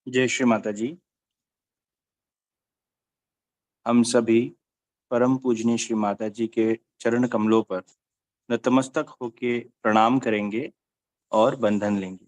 जय श्री माता जी। हम सभी परम पूजनीय श्री माता जी के चरण कमलों पर नतमस्तक होके प्रणाम करेंगे और बंधन लेंगे।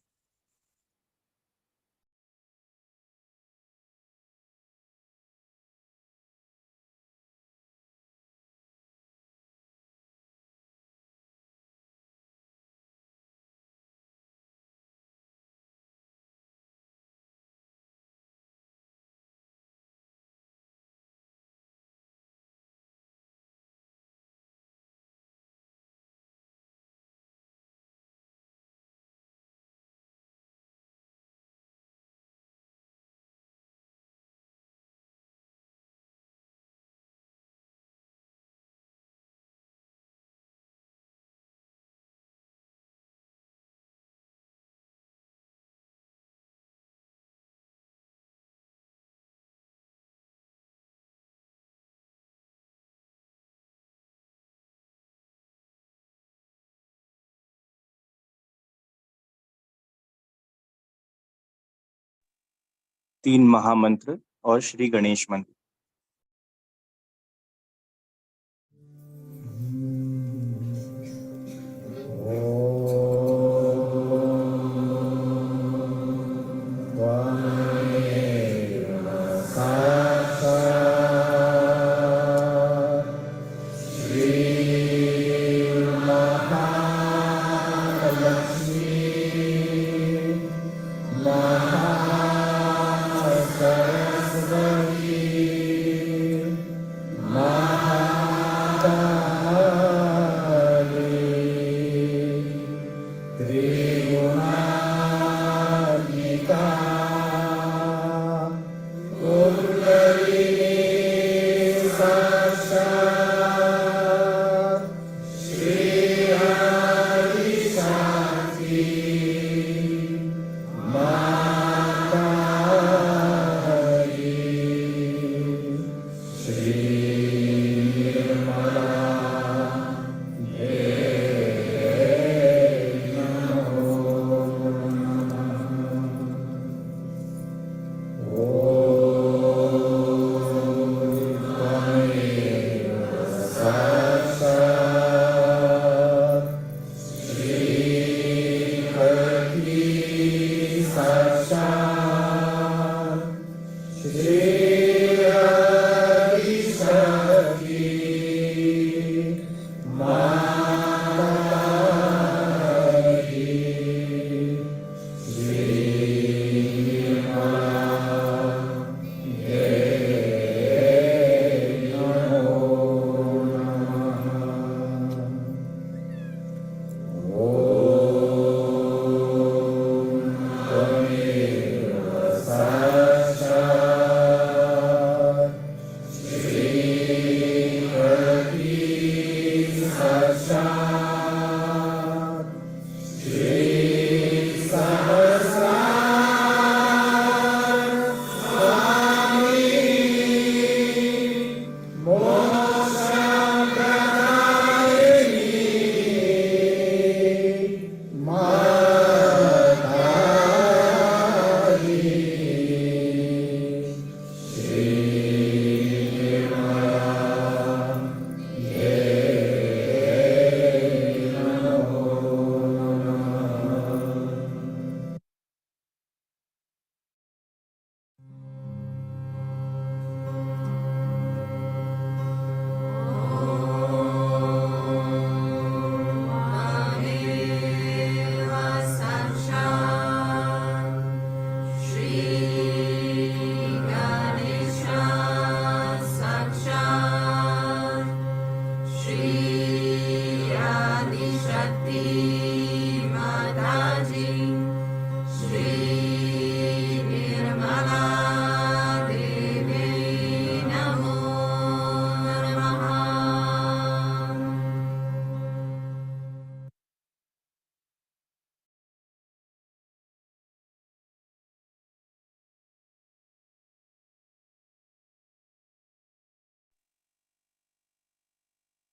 तीन महामंत्र और श्री गणेश मंत्र।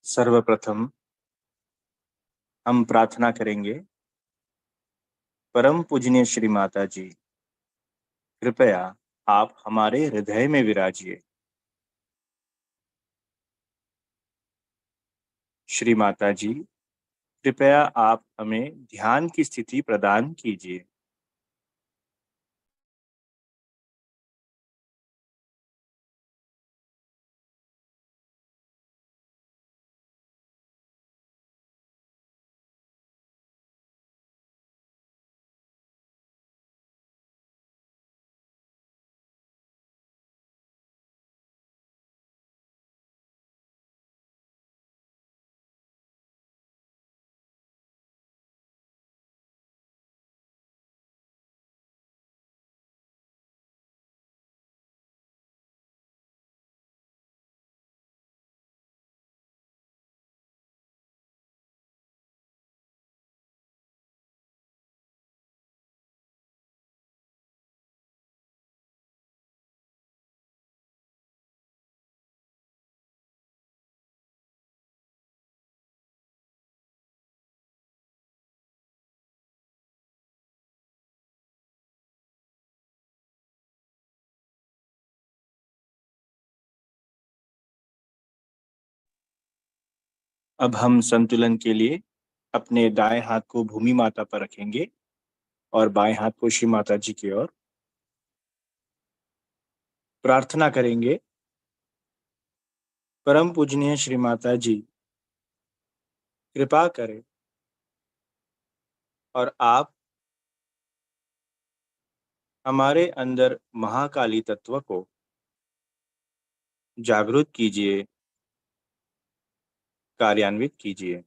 सर्वप्रथम हम प्रार्थना करेंगे। परम पूजनीय श्री माता जी, कृपया आप हमारे हृदय में विराजिए। श्री माता जी, कृपया आप हमें ध्यान की स्थिति प्रदान कीजिए। अब हम संतुलन के लिए अपने दाएं हाथ को भूमि माता पर रखेंगे और बाएं हाथ को श्री माता जी की ओर प्रार्थना करेंगे। परम पूजनीय श्री माता जी, कृपा करें और आप हमारे अंदर महाकाली तत्व को जागृत कीजिए, कार्यान्वित कीजिए।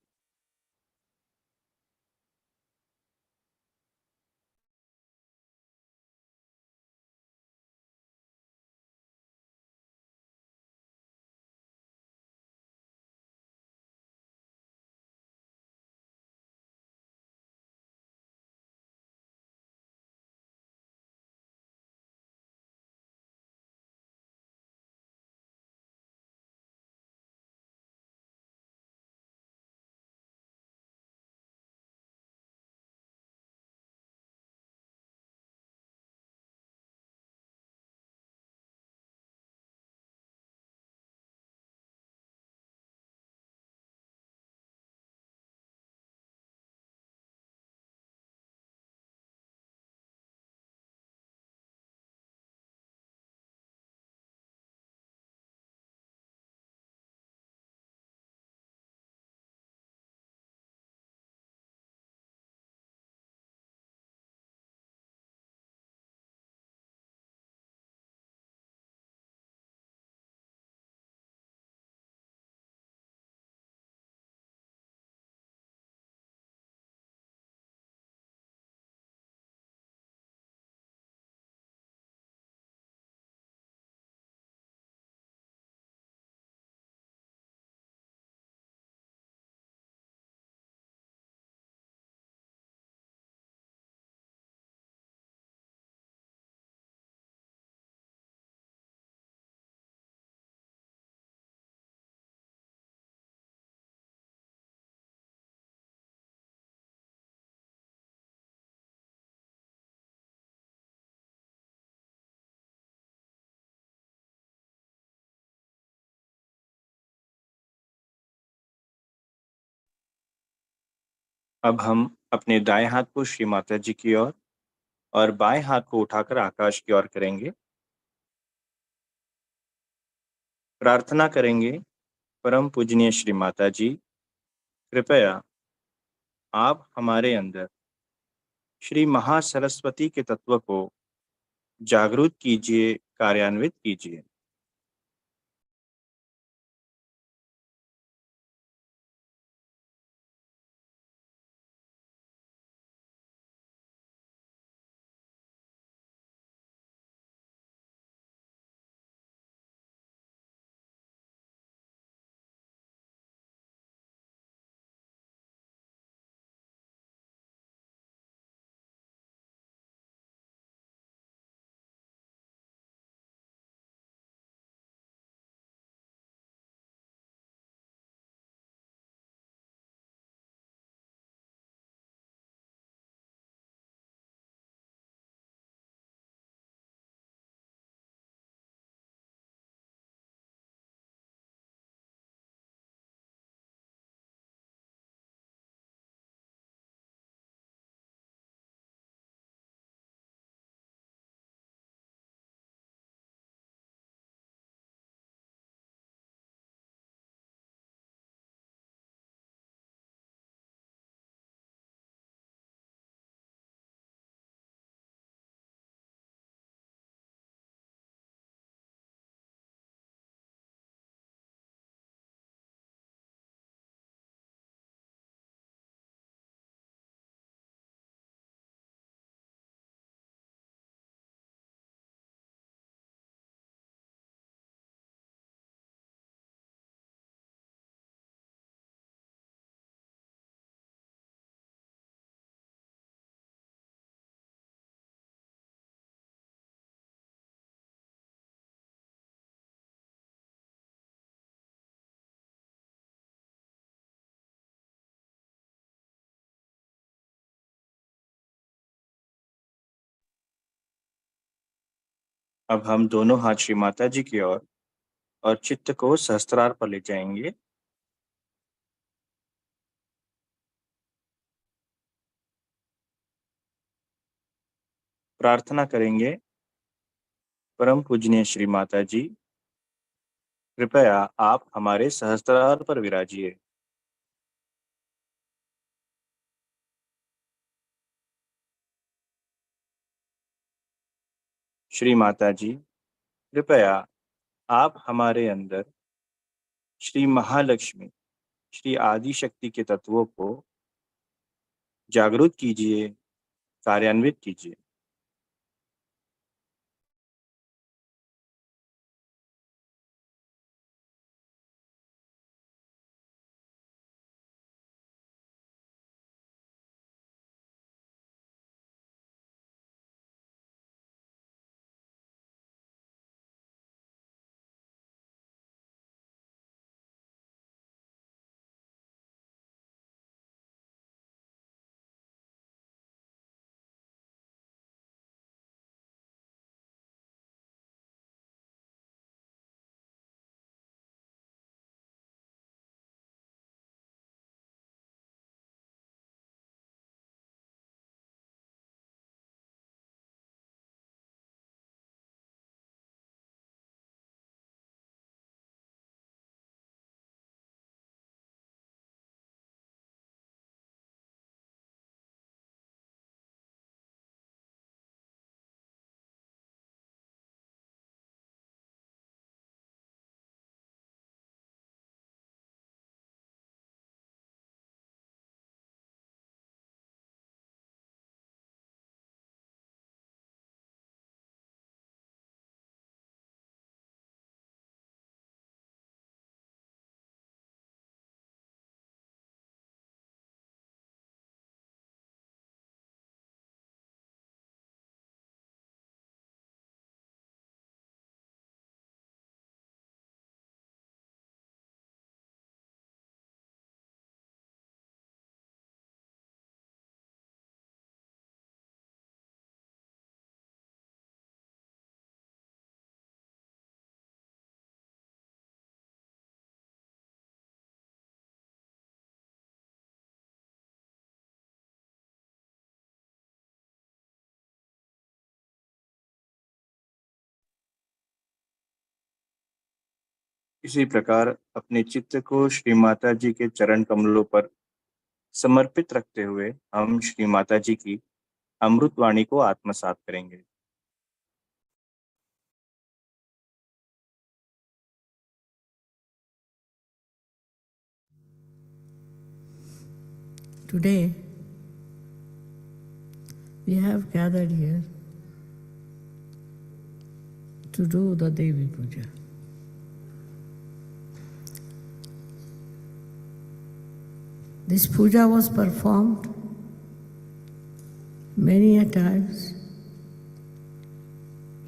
अब हम अपने दाएं हाथ को श्री माता जी की ओर और बाएं हाथ को उठाकर आकाश की ओर करेंगे। प्रार्थना करेंगे। परम पूजनीय श्री माता जी, कृपया आप हमारे अंदर श्री महासरस्वती के तत्व को जागृत कीजिए, कार्यान्वित कीजिए। अब हम दोनों हाथ श्री माता जी की ओर और चित्त को सहस्त्रार पर ले जाएंगे। प्रार्थना करेंगे, परम पूजनीय श्री माता जी, कृपया आप हमारे सहस्त्रार पर विराजिए। श्री माता जी, कृपया आप हमारे अंदर श्री महालक्ष्मी, श्री आदि शक्ति के तत्वों को जागृत कीजिए, कार्यान्वित कीजिए। इसी प्रकार अपने चित्त को श्री माता जी के चरण कमलों पर समर्पित रखते हुए हम श्री माता जी की अमृत वाणी को आत्मसात करेंगे। Today, we have gathered here to do the Devi Puja. This puja was performed many a times,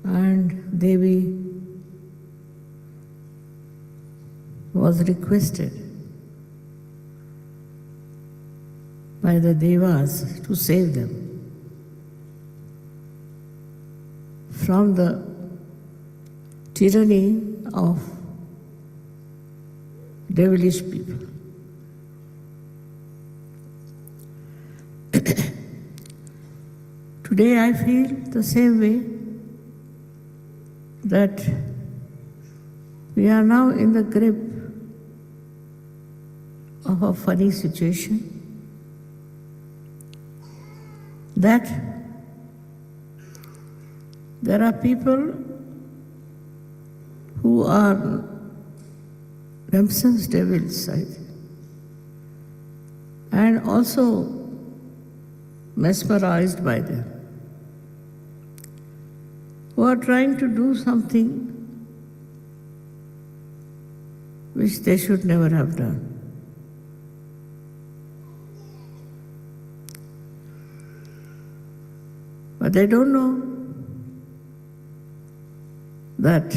and Devi was requested by the Devas to save them from the tyranny of devilish people. Today I feel the same way, that we are now in the grip of a funny situation, that there are people who are themselves devils, and also mesmerized by them, who are trying to do something which they should never have done. But they don't know that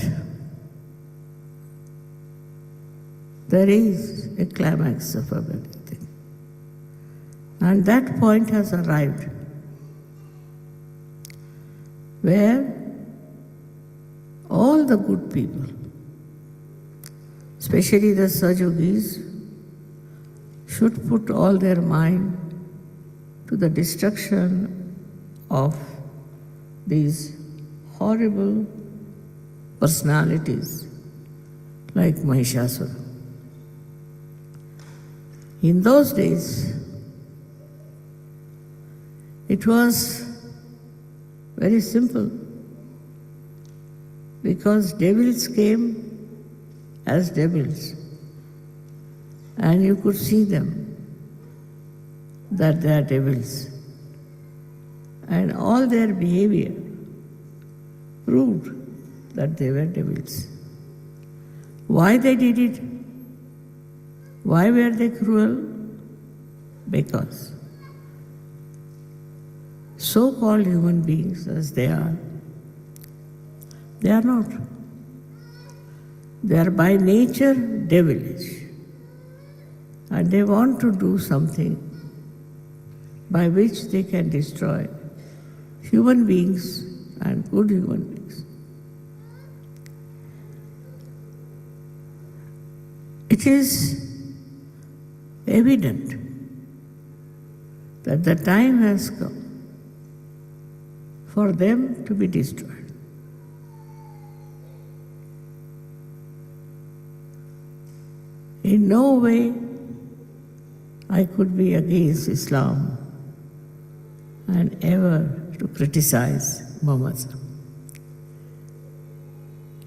there is a climax of everything. And that point has arrived, where the good people, especially the Sajogis, should put all their mind to the destruction of these horrible personalities like Mahishasura. In those days, it was very simple because devils came as devils and you could see them that they are devils, and all their behavior proved that they were devils. Why they did it? Why were they cruel? Because so-called human beings as they are not. They are by nature devilish, and they want to do something by which they can destroy human beings and good human beings. It is evident that the time has come for them to be destroyed. In no way I could be against Islam and ever to criticize Muhammad.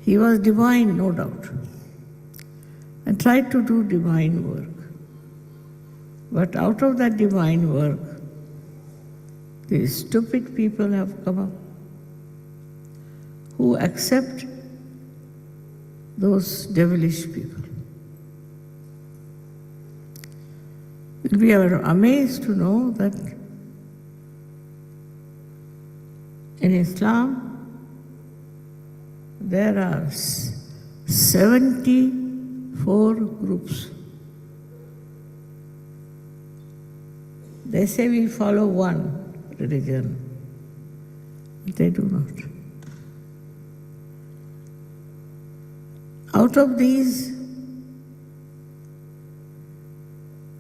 He was divine, no doubt, and tried to do divine work. But out of that divine work, these stupid people have come up who accept those devilish people. We are amazed to know that in Islam there are 74 groups. They say we follow one religion. They do not. Out of these,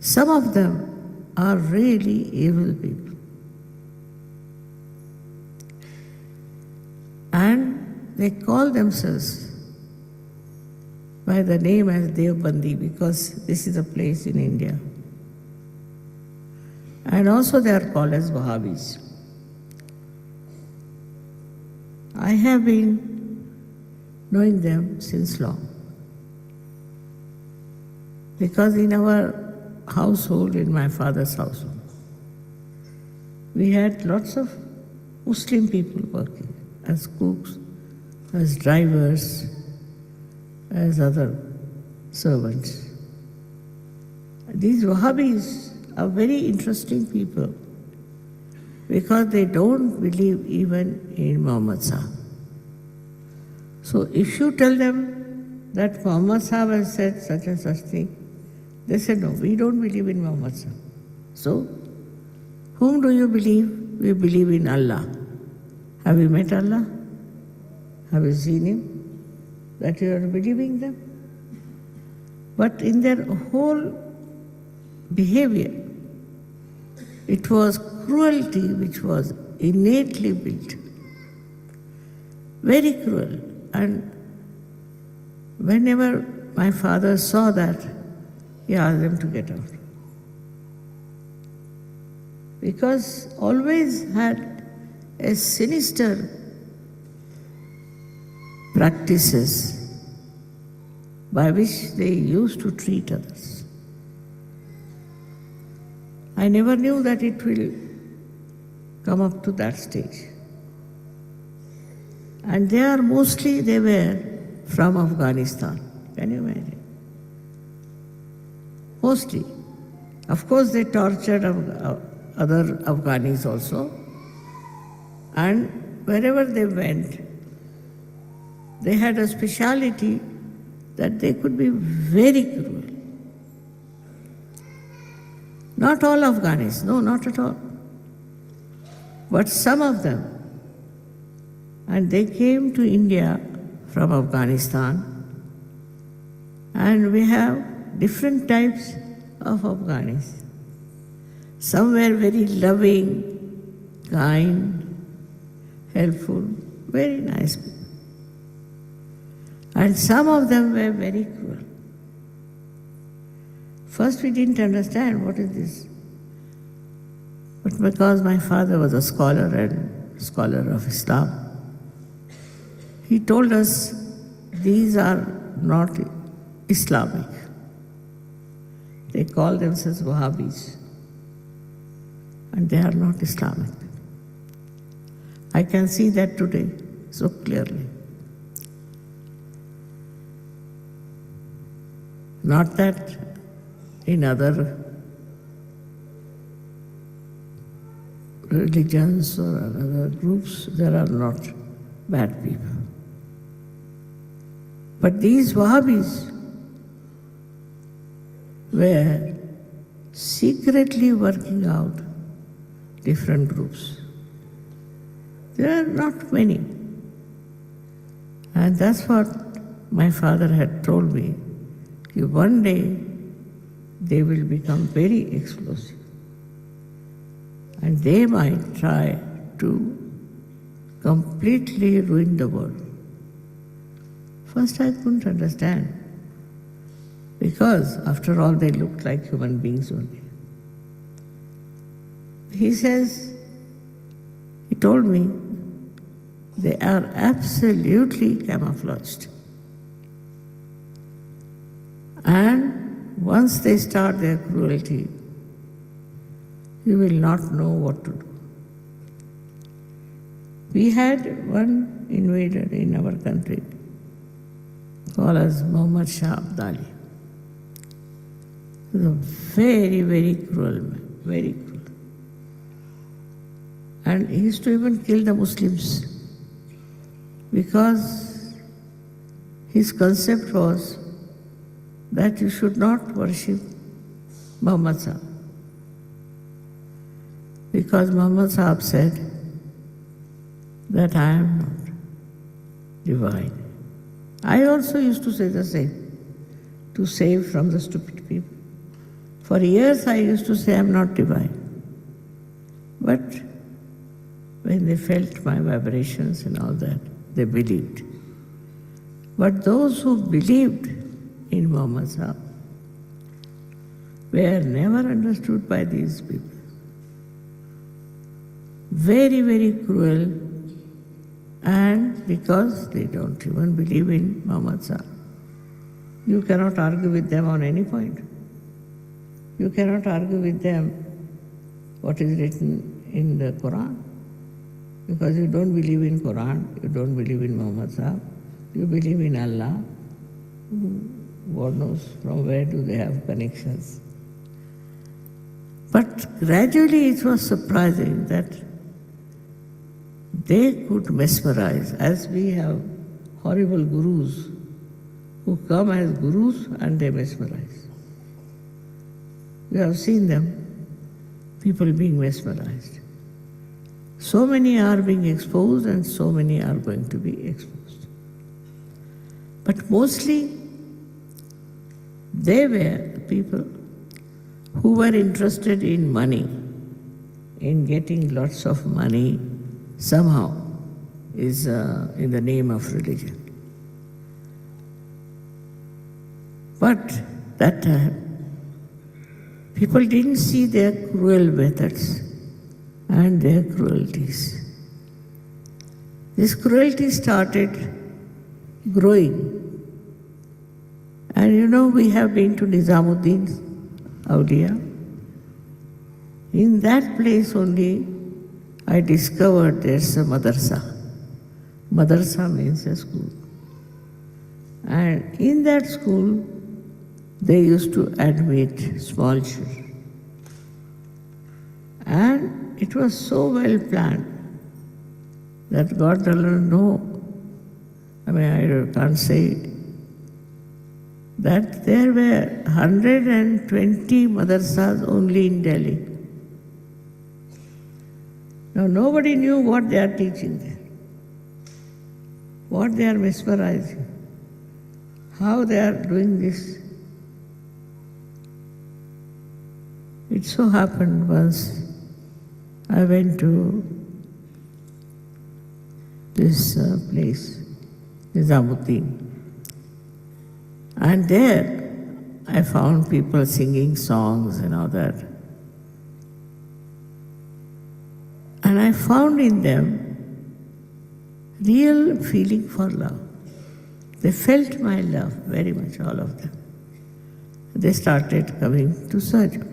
some of them are really evil people. And they call themselves by the name as Deobandi because this is a place in India. And also they are called as Wahhabis. I have been knowing them since long. Because in our household, in my father's household, we had lots of Muslim people working as cooks, as drivers, as other servants. These Wahhabis are very interesting people because they don't believe even in Muhammad Sahib. So if you tell them that Muhammad Sahib has said such and such thing, they say, no, we don't believe in Muhammad Sahib. So, whom do you believe? We believe in Allah. Have you met Allah? Have you seen Him? That you are believing them? But in their whole behavior, it was cruelty which was innately built. Very cruel. And whenever my father saw that, he asked them to get out. Because always had a sinister practices by which they used to treat others. I never knew that it will come up to that stage. And they were from Afghanistan. Can you imagine? Mostly. Of course, they tortured other Afghanis also. And wherever they went, they had a speciality that they could be very cruel. Not all Afghanis, no, not at all. But some of them. And they came to India from Afghanistan. And we have different types of Afghanis. Some were very loving, kind, helpful, very nice people. And some of them were very cruel. First we didn't understand what is this. But because my father was a scholar and scholar of Islam, he told us these are not Islamic. They call themselves Wahhabis. And they are not Islamic. I can see that today so clearly. Not that in other religions or other groups there are not bad people. But these Wahhabis were secretly working out different groups. There are not many. And that's what my father had told me. One day they will become very explosive. And they might try to completely ruin the world. First I couldn't understand. Because after all they looked like human beings only. He told me, they are absolutely camouflaged. And once they start their cruelty, you will not know what to do. We had one invader in our country called as Muhammad Shah Abdali. He was a very, very cruel man, very cruel. And he used to even kill the Muslims because his concept was that you should not worship Muhammad Sahib. Because Muhammad Sahib said that I am not divine. I also used to say the same, to save from the stupid people. For years I used to say I am not divine. But when they felt my vibrations and all that, they believed. But those who believed in Muhammad Sahib were never understood by these people. Very, very cruel, and because they don't even believe in Muhammad Sahib. You cannot argue with them on any point. You cannot argue with them what is written in the Quran. Because you don't believe in Quran, you don't believe in Muhammad Sahib, you believe in Allah. God knows from where do they have connections. But gradually it was surprising that they could mesmerize, as we have horrible gurus who come as gurus and they mesmerize. We have seen them, people being mesmerized. So many are being exposed and so many are going to be exposed. But mostly they were people who were interested in money, in getting lots of money somehow is in the name of religion. But that time, people didn't see their cruel methods and their cruelties. This cruelty started growing. And you know, we have been to Nizamuddin's Awliya. In that place only, I discovered there's a madrasa. Madrasa means a school. And in that school, they used to admit small children. And it was so well planned that God alone know. I mean, I can't say it. That there were 120 madrasas only in Delhi. Now nobody knew what they are teaching there. what they are mesmerizing, how they are doing this. It so happened once I went to this place, Nizamuddin, and there I found people singing songs and all that. And I found in them real feeling for love. They felt my love very much, all of them. They started coming to Sahaja.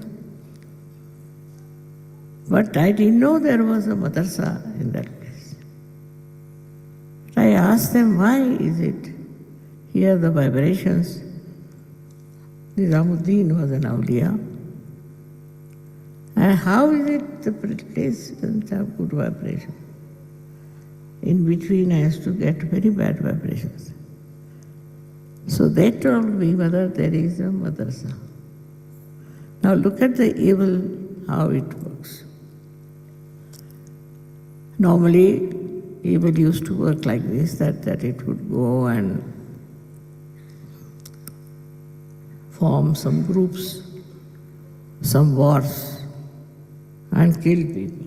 But I didn't know there was a madrasa in that place. I asked them, why is it here the vibrations? Nizamuddin was an awliya. And how is it the place doesn't have good vibration? In between I used to get very bad vibrations. So they told me whether there is a madrasa. Now look at the evil, how it works. Normally, evil used to work like this, that it would go and form some groups, some wars, and kill people.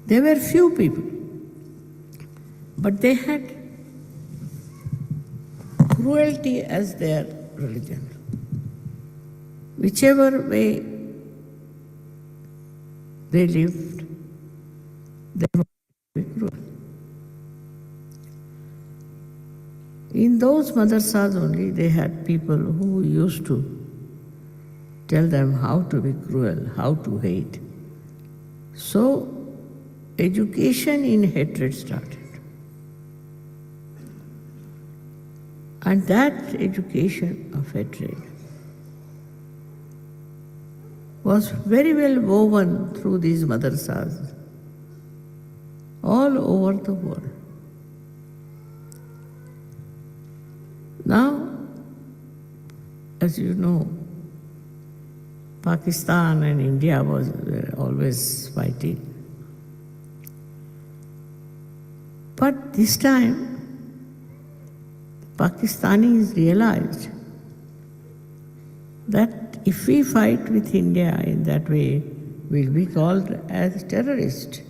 There were few people, but they had cruelty as their religion. Whichever way they lived, they were cruel. In those madrasas only, they had people who used to tell them how to be cruel, how to hate. So, education in hatred started. And that education of hatred was very well woven through these madrasas all over the world. Now, as you know, Pakistan and India were always fighting. But this time, Pakistanis realized that if we fight with India in that way, we'll be called as terrorists.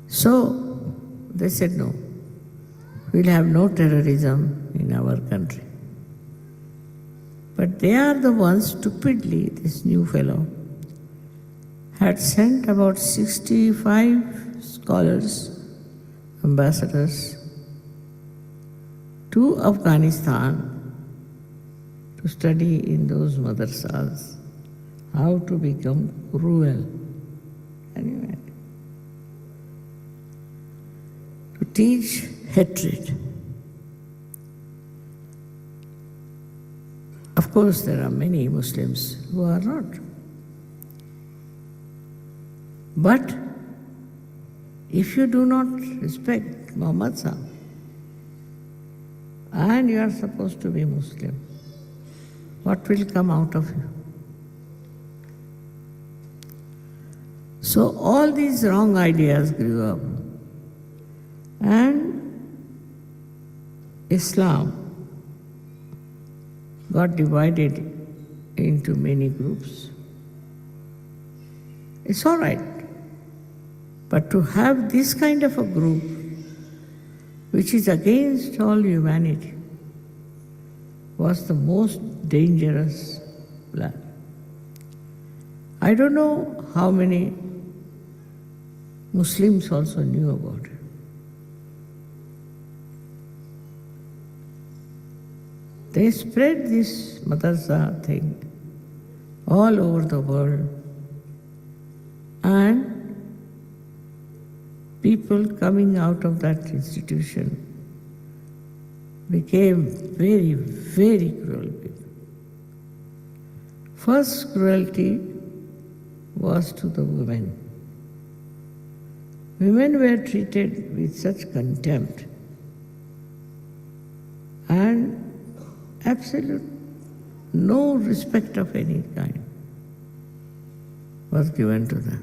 So they said, no, we'll have no terrorism in our country. But they are the ones, stupidly, this new fellow had sent about 65 scholars, ambassadors, to Afghanistan to study in those madrasas how to become cruel. Anyway, to teach hatred. Of course, there are many Muslims who are not. But if you do not respect Muhammad Sahib, and you are supposed to be Muslim, what will come out of you? So all these wrong ideas grew up, and Islam got divided into many groups. It's all right, but to have this kind of a group which is against all humanity was the most dangerous plan. I don't know how many Muslims also knew about it. They spread this madrasa thing all over the world, and people coming out of that institution became very, very cruel people. First cruelty was to the women. Women were treated with such contempt and absolute no respect of any kind was given to them.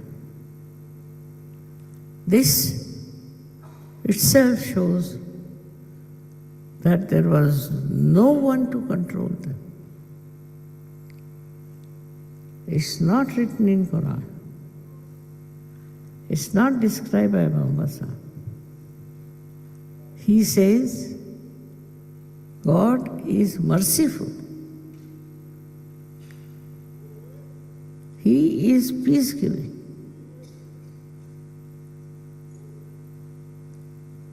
This itself shows that there was no one to control them. It's not written in Quran. It's not described by Muhammad Sahib. He says, God is merciful. He is peace-giving.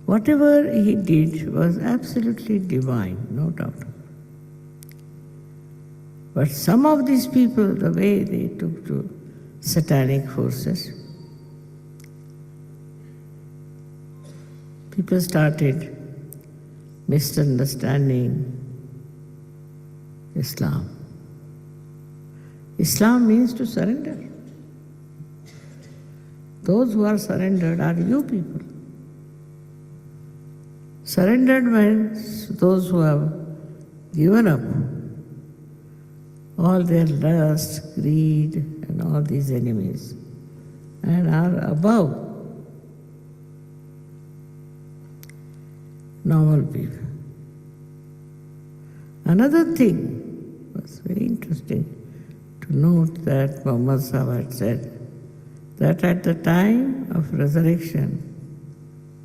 Whatever he did was absolutely divine, no doubt. But some of these people, the way they took to satanic forces, people started misunderstanding Islam. Islam means to surrender. Those who are surrendered are you people. Surrendered means those who have given up all their lust, greed, and all these enemies, and are above normal people. Another thing was very interesting to note that Muhammad Sahib had said that at the time of resurrection,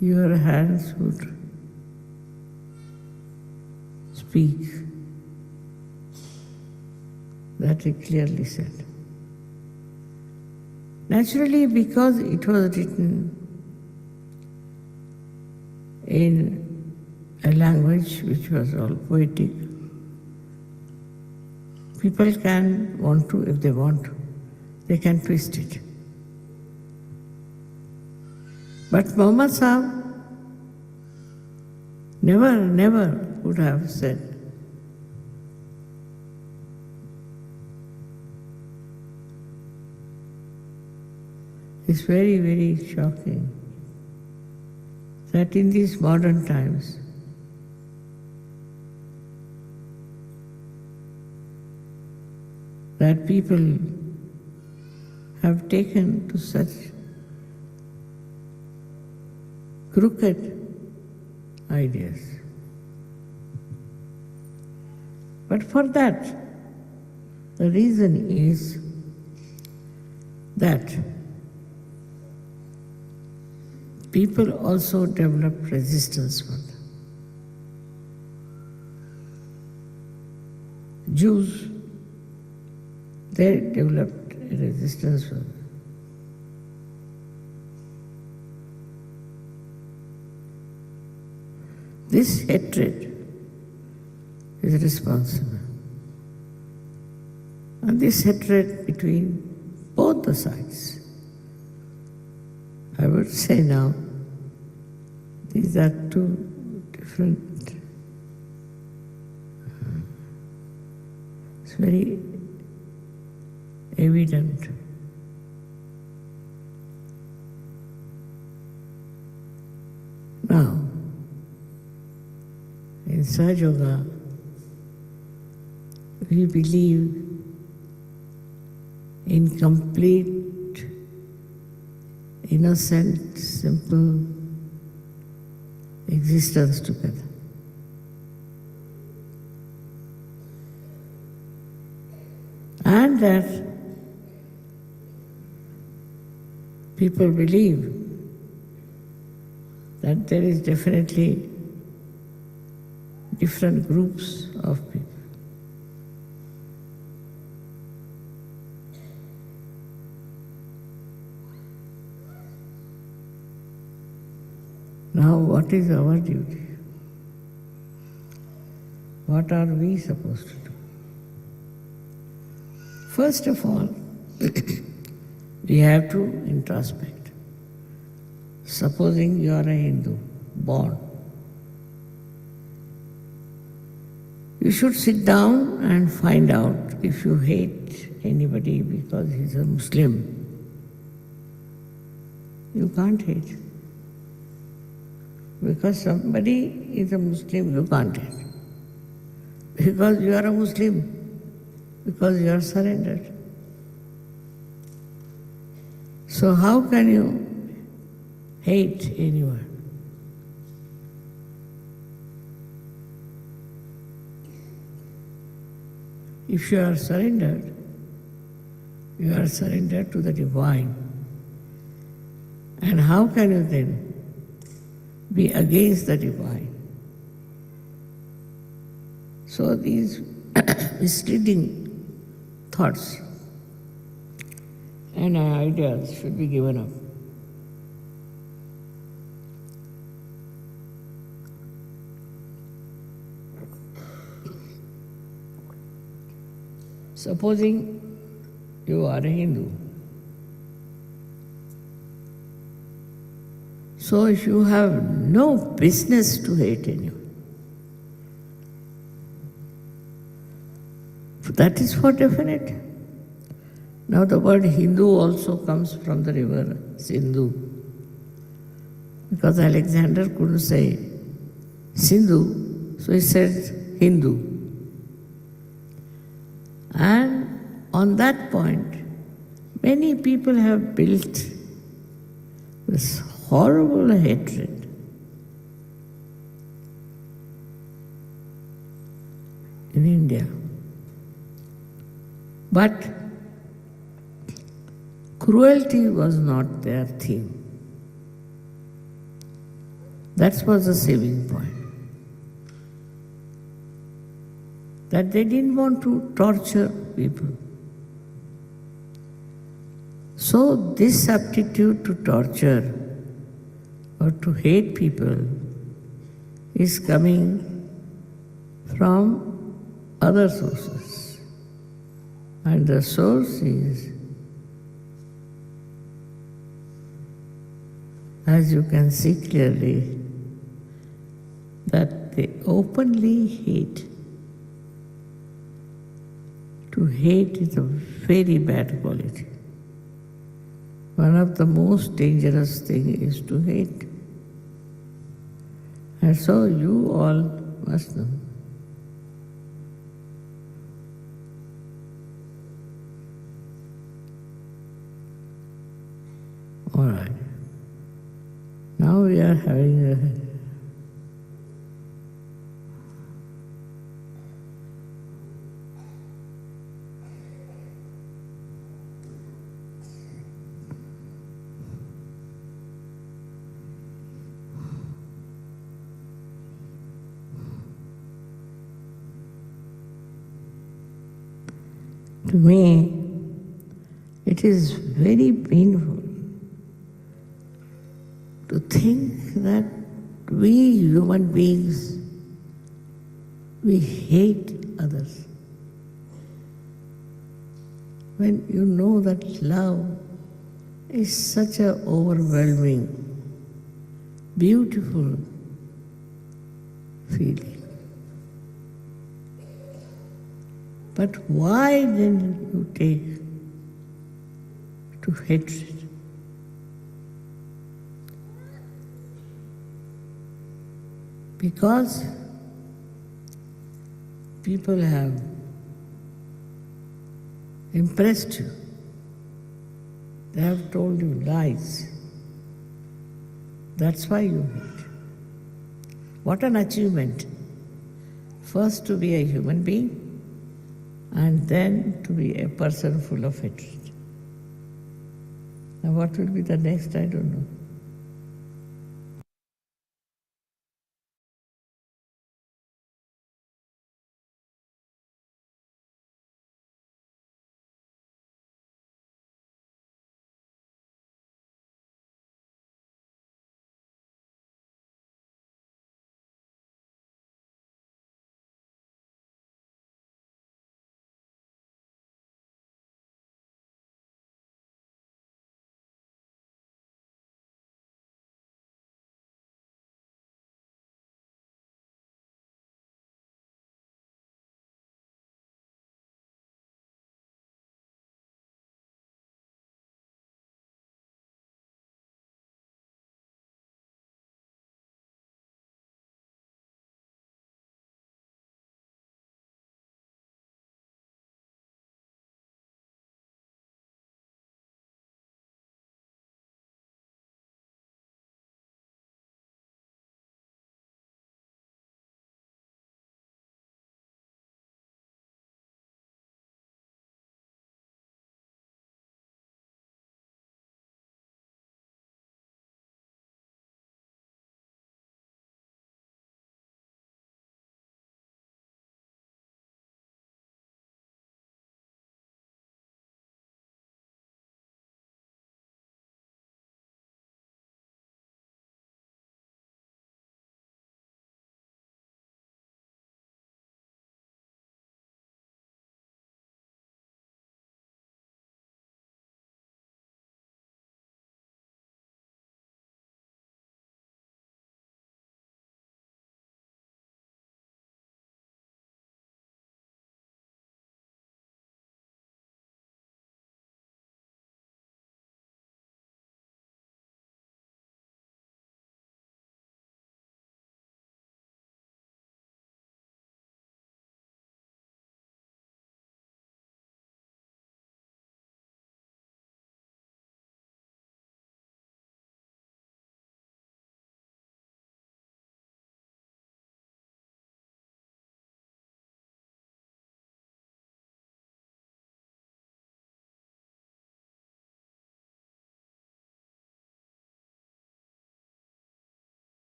your hands would speak. That he clearly said. Naturally, because it was written in a language which was all poetic, people can want to, if they want to, they can twist it. But Muhammad Sahib never would have said, it's very, very shocking that in these modern times, that people have taken to such crooked ideas. But for that, the reason is that people also developed resistance for them. Jews, they developed a resistance for them. This hatred is responsible. And this hatred between both the sides, I would say now, these are two different, it's very evident. Now, in Sahaja, we believe in complete, innocent, simple existence together. And that people believe that there is definitely different groups of people. Now, what is our duty? What are we supposed to do? First of all, we have to introspect. Supposing you are a Hindu, born, you should sit down and find out if you hate anybody because he's a Muslim. You can't hate. Because somebody is a Muslim, you can't hate. Because you are a Muslim, because you are surrendered. So how can you hate anyone? If you are surrendered to the divine. And how can you then be against the divine? So these misleading thoughts and ideas should be given up. Supposing you are a Hindu. So if you have no business to hate anyone, that is for definite. Now the word Hindu also comes from the river Sindhu, because Alexander couldn't say Sindhu, so he said Hindu. And on that point, many people have built this horrible hatred. In India. But cruelty was not their theme. That was the saving point. That they didn't want to torture people. So this aptitude to torture or to hate people is coming from other sources. And the source is, as you can see clearly, that they openly hate. To hate is a very bad quality. One of the most dangerous things is to hate. And so you all must know. All right. Now we are having a to me, it is very painful to think that we human beings, we hate others. When you know that love is such an overwhelming, beautiful feeling. But why then you take to hatred? Because people have impressed you. They have told you lies. That's why you hate. What an achievement. First to be a human being, and then to be a person full of hatred. Now what will be the next, I don't know.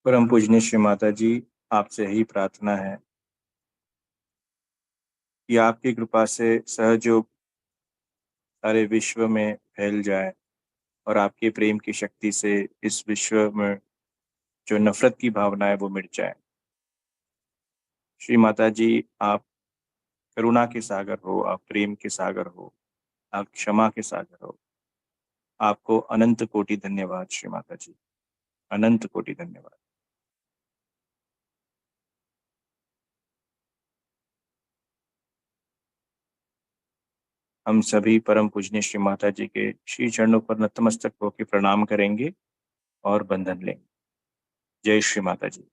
परम पूजनीय श्री माता जी, आपसे यही प्रार्थना है कि आपकी कृपा से सहयोग सारे विश्व में फैल जाए और आपके प्रेम की शक्ति से इस विश्व में जो नफरत की भावना है वो मिट जाए। श्री माता जी, आप करुणा के सागर हो, आप प्रेम के सागर हो, आप क्षमा के सागर हो। आपको अनंत कोटि धन्यवाद श्री माता जी, अनंत कोटि धन्यवाद। हम सभी परम पूजनीय श्री माता जी के श्री चरणों पर नतमस्तक होकर प्रणाम करेंगे और बंधन लेंगे। जय श्री माता जी।